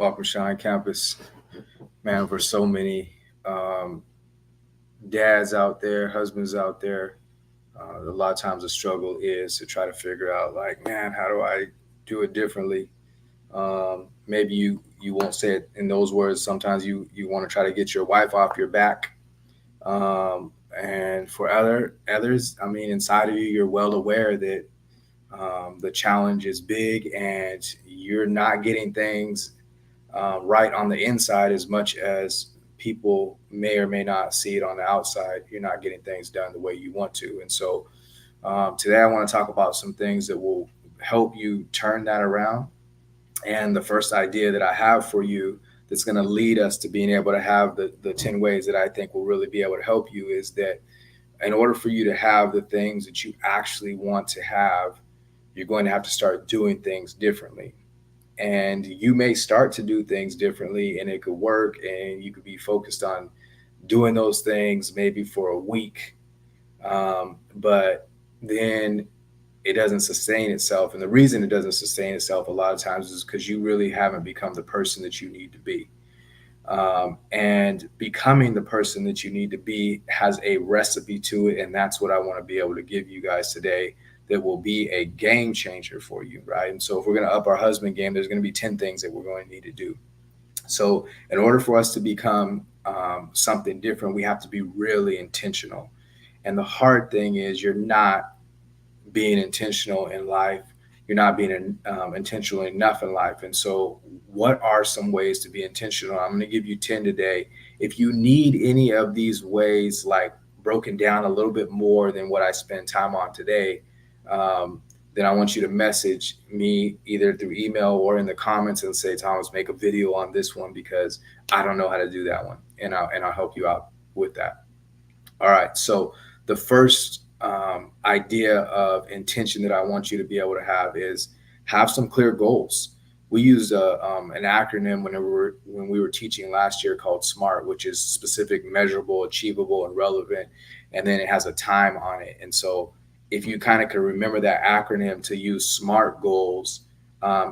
Welcome, Shine Campus. Man, for so many um, dads out there, husbands out there, a lot of times the struggle is to try to figure out, like, man, how do I do it differently? Maybe you won't say it in those words. Sometimes you want to try to get your wife off your back. And for others, I mean, inside of you, you're well aware that the challenge is big and you're not getting things right on the inside as much as people may or may not see it on the outside. You're not getting things done the way you want to. And so today I want to talk about some things that will help you turn that around. And the first idea that I have for you that's going to lead us to being able to have the 10 ways that I think will really be able to help you is that in order for you to have the things that you actually want to have, you're going to have to start doing things differently. And you may start to do things differently and it could work and you could be focused on doing those things maybe for a week, but then it doesn't sustain itself. And the reason it doesn't sustain itself a lot of times is because you really haven't become the person that you need to be. And becoming the person that you need to be has a recipe to it. And that's what I want to be able to give you guys today that will be a game changer for you, right? And so if we're going to up our husband game, there's going to be 10 things that we're going to need to do. So in order for us to become something different, we have to be really intentional. And the hard thing is you're not being intentional in life. You're not being intentional enough in life. And so, what are some ways to be intentional? I'm going to give you 10 today. If you need any of these ways, like broken down a little bit more than what I spend time on today, then I want you to message me either through email or in the comments and say, Thomas, make a video on this one because I don't know how to do that one. And I'll help you out with that. All right. So the first idea of intention that I want you to be able to have is have some clear goals. We used an acronym when we were teaching last year called SMART, which is specific, measurable, achievable, and relevant. And then it has a time on it. And so if you kind of can remember that acronym to use SMART goals,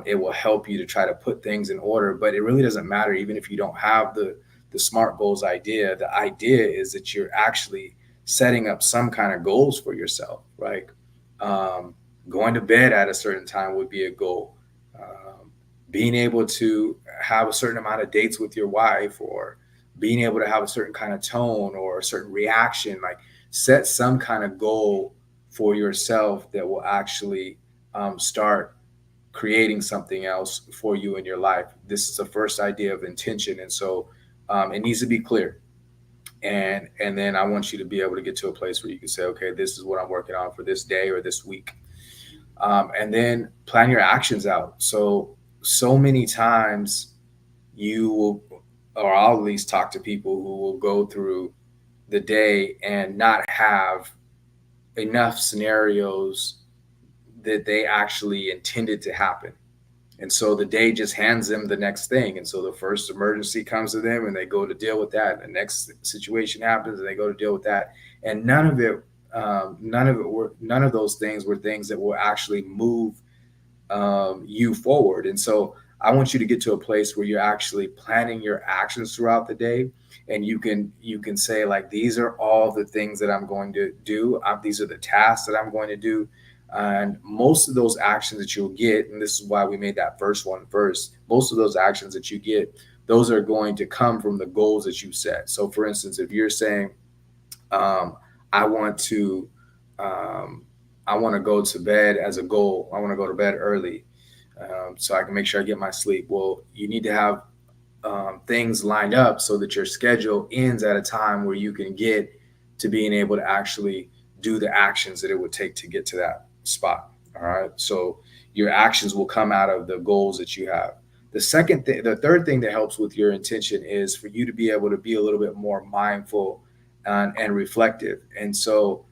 it will help you to try to put things in order. But it really doesn't matter, even if you don't have the SMART goals idea. The idea is that you're actually setting up some kind of goals for yourself, right? Um, Going to bed at a certain time would be a goal. Being able to have a certain amount of dates with your wife, or being able to have a certain kind of tone or a certain reaction, like set some kind of goal for yourself that will actually start creating something else for you in your life. This is the first idea of intention. And so it needs to be clear, and then I want you to be able to get to a place where you can say, okay, this is what I'm working on for this day or this week, and then plan your actions out. So many times you will, or I'll at least talk to people who will go through the day and not have enough scenarios that they actually intended to happen. And so the day just hands them the next thing. And so the first emergency comes to them and they go to deal with that. And the next situation happens and they go to deal with that. And none of those things were things that will actually move you forward. And so I want you to get to a place where you're actually planning your actions throughout the day. And you can say, like, these are all the things that I'm going to do. These are the tasks that I'm going to do. And most of those actions that you'll get, and this is why we made that first one first, most of those actions that you get, those are going to come from the goals that you set. So, for instance, if you're saying, um, I want to, um, I want to go to bed as a goal. I want to go to bed early, so I can make sure I get my sleep. Well, you need to have things lined up so that your schedule ends at a time where you can get to being able to actually do the actions that it would take to get to that spot. All right. So your actions will come out of the goals that you have. The third thing that helps with your intention is for you to be able to be a little bit more mindful and reflective. And so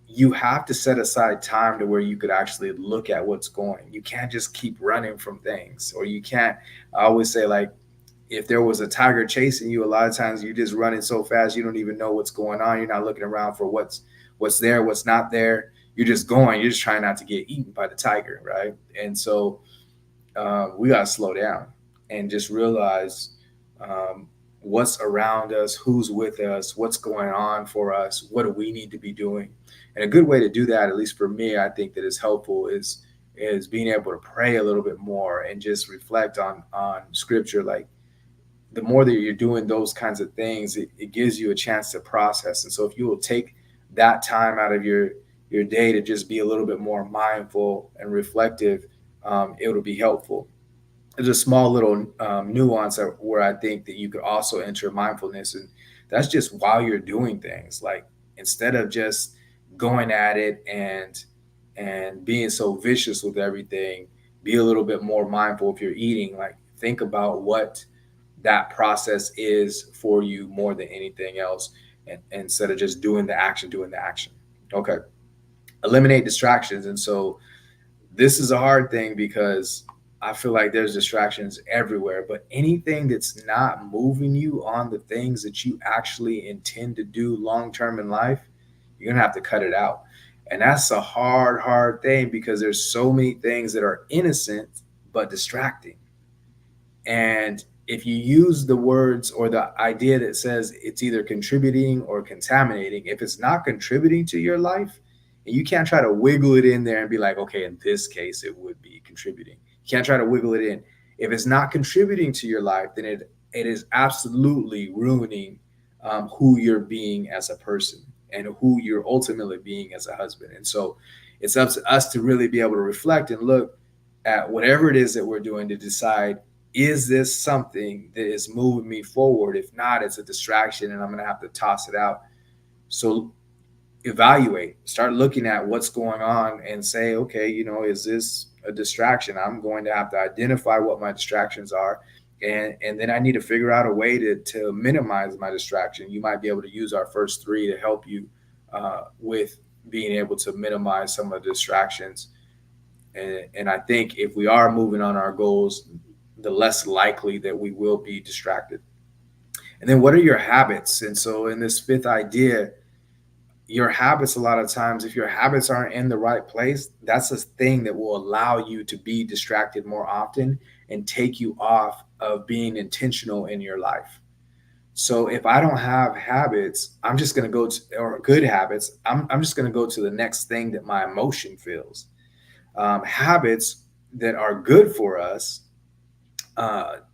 you have to set aside time to where you could actually look at what's going. You can't just keep running from things, or you can't. I always say, like, if there was a tiger chasing you, a lot of times you're just running so fast you don't even know what's going on. You're not looking around for what's there, what's not there. You're just going. You're just trying not to get eaten by the tiger, right? And so we got to slow down. and just realize um, what's around us, who's with us, what's going on for us, what do we need to be doing. And a good way to do that, at least for me, I think that is helpful is being able to pray a little bit more and just reflect on scripture. Like the more that you're doing those kinds of things, it gives you a chance to process. And so if you will take that time out of your day to just be a little bit more mindful and reflective, it'll be helpful. There's a small little nuance where I think that you could also enter mindfulness, and that's just while you're doing things. Like instead of just going at it and being so vicious with everything, be a little bit more mindful if you're eating. Like think about what that process is for you more than anything else, and instead of just doing the action. Okay, eliminate distractions. And so this is a hard thing because I feel like there's distractions everywhere, but anything that's not moving you on the things that you actually intend to do long term in life, you're gonna have to cut it out. And that's a hard thing because there's so many things that are innocent but distracting. And if you use the words or the idea that says it's either contributing or contaminating, if it's not contributing to your life, and you can't try to wiggle it in there and be like, okay, in this case, it would be contributing. You can't try to wiggle it in. If it's not contributing to your life, then it is absolutely ruining who you're being as a person and who you're ultimately being as a husband. And so it's up to us to really be able to reflect and look at whatever it is that we're doing to decide, is this something that is moving me forward? If not, it's a distraction and I'm going to have to toss it out. So evaluate, start looking at what's going on and say, okay, is this a distraction? I'm going to have to identify what my distractions are. And then I need to figure out a way to minimize my distraction. You might be able to use our first three to help you with being able to minimize some of the distractions. And I think if we are moving on our goals, the less likely that we will be distracted. And then what are your habits? And so in this fifth idea, your habits, a lot of times, if your habits aren't in the right place, that's a thing that will allow you to be distracted more often and take you off of being intentional in your life. So if I don't have habits, I'm just going to go to, or good habits, I'm just going to go to the next thing that my emotion feels. Habits that are good for us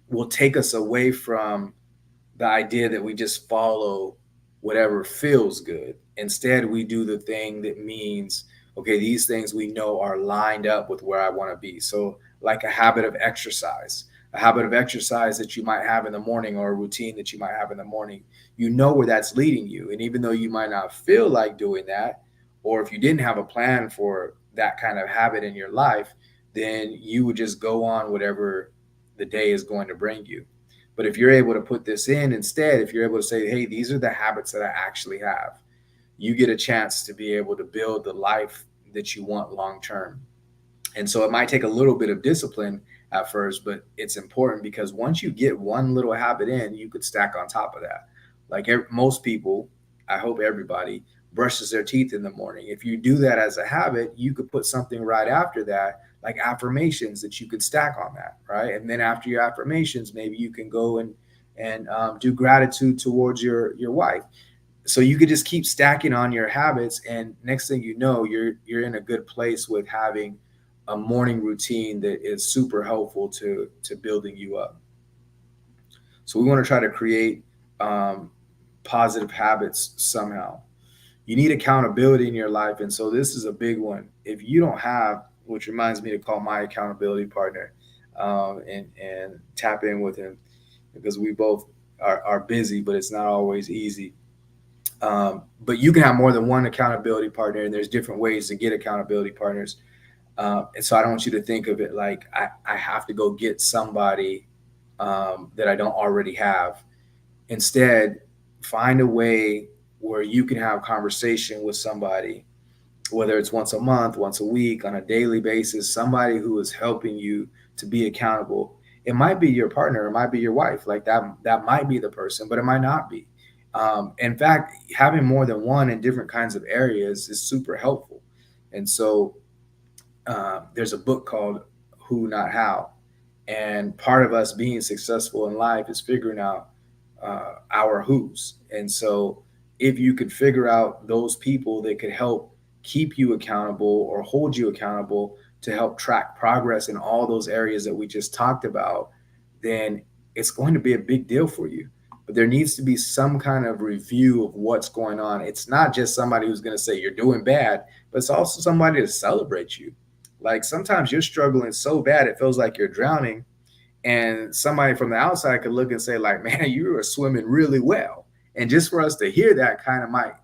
will take us away from the idea that we just follow whatever feels good. Instead, we do the thing that means, okay, these things we know are lined up with where I want to be. So, like a habit of exercise that you might have in the morning, or a routine that you might have in the morning, you know where that's leading you. And even though you might not feel like doing that, or if you didn't have a plan for that kind of habit in your life, then you would just go on whatever the day is going to bring you. But if you're able to put this in instead, if you're able to say, hey, these are the habits that I actually have, you get a chance to be able to build the life that you want long term. And so it might take a little bit of discipline at first, but it's important because once you get one little habit in, you could stack on top of that. Like most people, I hope everybody brushes their teeth in the morning. If you do that as a habit, you could put something right after that, like affirmations that you could stack on that, right? And then after your affirmations, maybe you can go and do gratitude towards your wife. So you could just keep stacking on your habits, and next thing you know, you're in a good place with having a morning routine that is super helpful to building you up. So we want to try to create um, positive habits somehow. You need accountability in your life, and so this is a big one. If you don't have, which reminds me to call my accountability partner and tap in with him, because we both are busy, but it's not always easy. But you can have more than one accountability partner, and there's different ways to get accountability partners. And so I don't want you to think of it like I have to go get somebody that I don't already have. Instead, find a way where you can have conversation with somebody, whether it's once a month, once a week, on a daily basis, somebody who is helping you to be accountable. It might be your partner, it might be your wife, like that might be the person, but it might not be. In fact, having more than one in different kinds of areas is super helpful. And so there's a book called Who Not How, And part of us being successful in life is figuring out our who's. And so if you could figure out those people that could help keep you accountable or hold you accountable to help track progress in all those areas that we just talked about, then it's going to be a big deal for you. But there needs to be some kind of review of what's going on. It's not just somebody who's going to say you're doing bad, but it's also somebody to celebrate you. Like sometimes you're struggling so bad it feels like you're drowning, and somebody from the outside could look and say like, man, you are swimming really well. And just for us to hear that kind of might,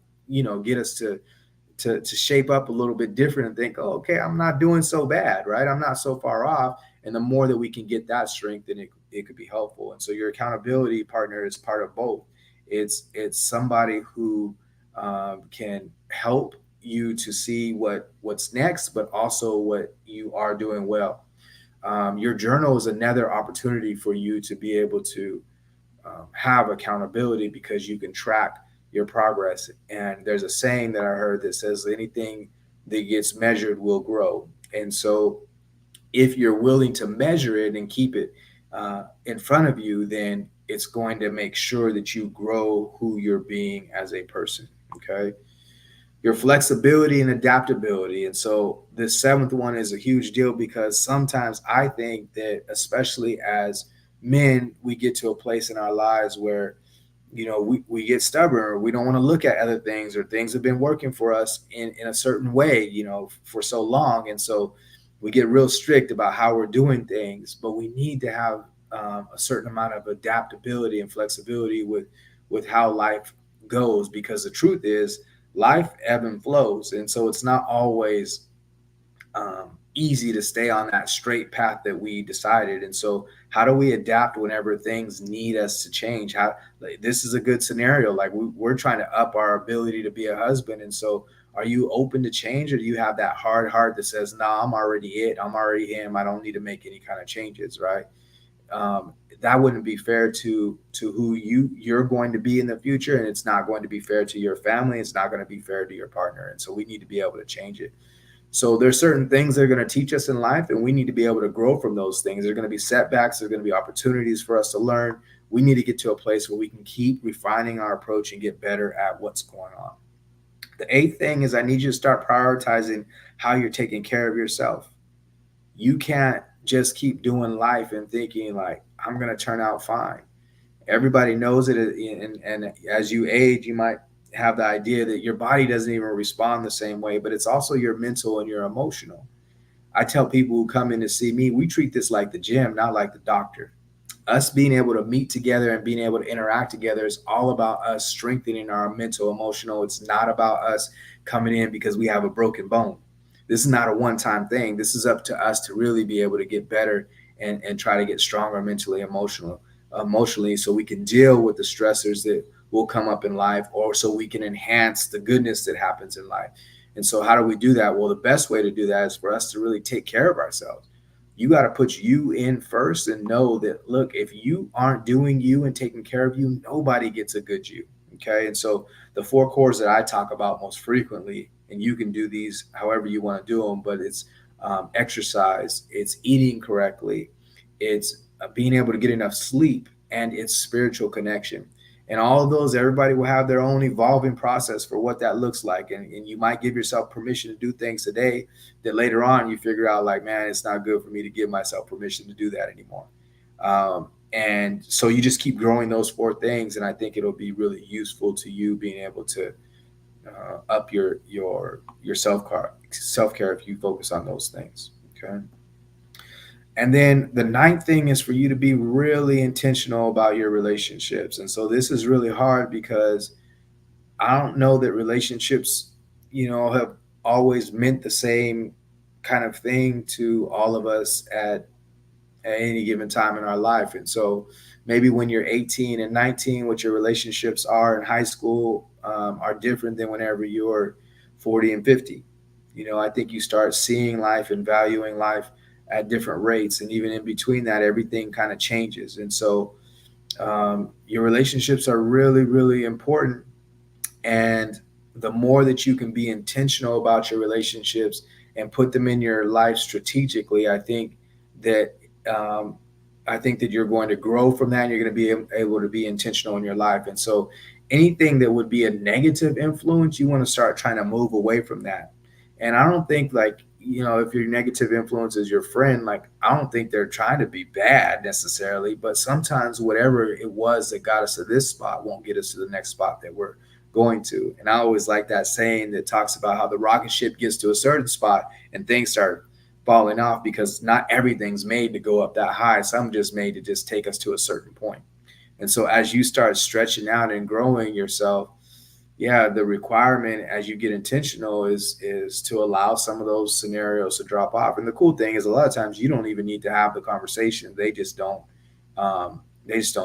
get us to shape up a little bit different and think, oh, okay, I'm not doing so bad, right? I'm not so far off. And the more that we can get that strength, then it could be helpful. And so your accountability partner is part of both. It's somebody who can help you to see what's next, but also what you are doing well. Your journal is another opportunity for you to be able to have accountability because you can track your progress. And there's a saying that I heard that says anything that gets measured will grow. And so if you're willing to measure it and keep it in front of you, then it's going to make sure that you grow who you're being as a person. Okay. Your flexibility and adaptability. And so this seventh one is a huge deal because sometimes I think that, especially as men, we get to a place in our lives where, we get stubborn or we don't want to look at other things, or things have been working for us in a certain way, for so long. And so we get real strict about how we're doing things, but we need to have a certain amount of adaptability and flexibility with how life goes, because the truth is life ebb and flows, and so it's not always easy to stay on that straight path that we decided. And so how do we adapt whenever things need us to change? How, like, this is a good scenario, like we're trying to up our ability to be a husband. And so are you open to change, or do you have that hard heart that says, no, I'm already it, I'm already him, I don't need to make any kind of changes, right? That wouldn't be fair to who you're going to be in the future, and it's not going to be fair to your family, it's not going to be fair to your partner. And so we need to be able to change it. So there's certain things that are going to teach us in life, and we need to be able to grow from those things. There're going to be setbacks, there's going to be opportunities for us to learn. We need to get to a place where we can keep refining our approach and get better at what's going on. The eighth thing is I need you to start prioritizing how you're taking care of yourself. You can't just keep doing life and thinking like, I'm going to turn out fine. Everybody knows it. And as you age, you might have the idea that your body doesn't even respond the same way, but it's also your mental and your emotional. I tell people who come in to see me, we treat this like the gym, not like the doctor. Us being able to meet together and being able to interact together is all about us strengthening our mental, emotional. It's not about us coming in because we have a broken bone. This is not a one-time thing. This is up to us to really be able to get better and try to get stronger mentally, emotionally, so we can deal with the stressors that will come up in life, or so we can enhance the goodness that happens in life. And so how do we do that? Well, the best way to do that is for us to really take care of ourselves. You got to put you in first and know that, look, if you aren't doing you and taking care of you, nobody gets a good you. Okay. And so the four cores that I talk about most frequently, and you can do these however you want to do them, but it's exercise, it's eating correctly, it's being able to get enough sleep, and it's spiritual connection. And all of those, everybody will have their own evolving process for what that looks like. And you might give yourself permission to do things today that later on you figure out like, man, it's not good for me to give myself permission to do that anymore. And so you just keep growing those four things. And I think it'll be really useful to you being able to up your self care if you focus on those things. Okay. And then the ninth thing is for you to be really intentional about your relationships. And so this is really hard because I don't know that relationships, have always meant the same kind of thing to all of us at any given time in our life. And so maybe when you're 18 and 19, what your relationships are in high school are different than whenever you're 40 and 50. I think you start seeing life and valuing life at different rates. And even in between that, everything kind of changes. And so your relationships are really, really important. And the more that you can be intentional about your relationships and put them in your life strategically, I think that I think that you're going to grow from that. And you're going to be able to be intentional in your life. And so anything that would be a negative influence, you want to start trying to move away from that. And I don't think like, if your negative influence is your friend, like I don't think they're trying to be bad necessarily, but sometimes whatever it was that got us to this spot won't get us to the next spot that we're going to. And I always like that saying that talks about how the rocket ship gets to a certain spot and things start falling off because not everything's made to go up that high. Some just made to just take us to a certain point. And so as you start stretching out and growing yourself, yeah, the requirement as you get intentional is to allow some of those scenarios to drop off. And the cool thing is a lot of times you don't even need to have the conversation. They just don't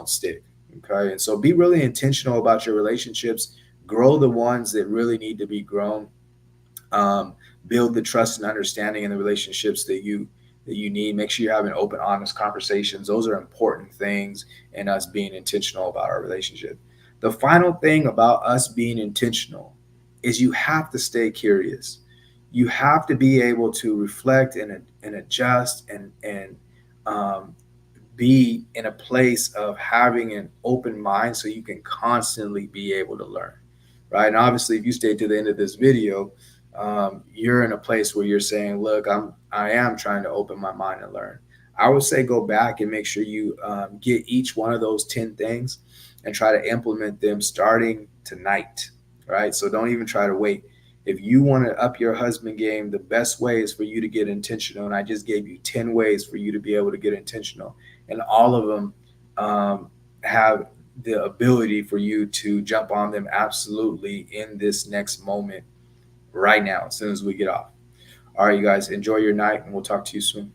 stick. Okay. And so be really intentional about your relationships. Grow the ones that really need to be grown. um, Build the trust and understanding in the relationships that you need. Make sure you're having open, honest conversations. Those are important things in us being intentional about our relationship. The final thing about us being intentional is you have to stay curious. You have to be able to reflect and adjust and um, be in a place of having an open mind so you can constantly be able to learn, right? And obviously, if you stay to the end of this video, you're in a place where you're saying, "Look, I am trying to open my mind and learn." I would say go back and make sure you get each one of those 10 things and try to implement them starting tonight, right? So don't even try to wait. If you want to up your husband game, the best way is for you to get intentional. And I just gave you 10 ways for you to be able to get intentional. And all of them have the ability for you to jump on them absolutely in this next moment right now, as soon as we get off. All right, you guys, enjoy your night, and we'll talk to you soon.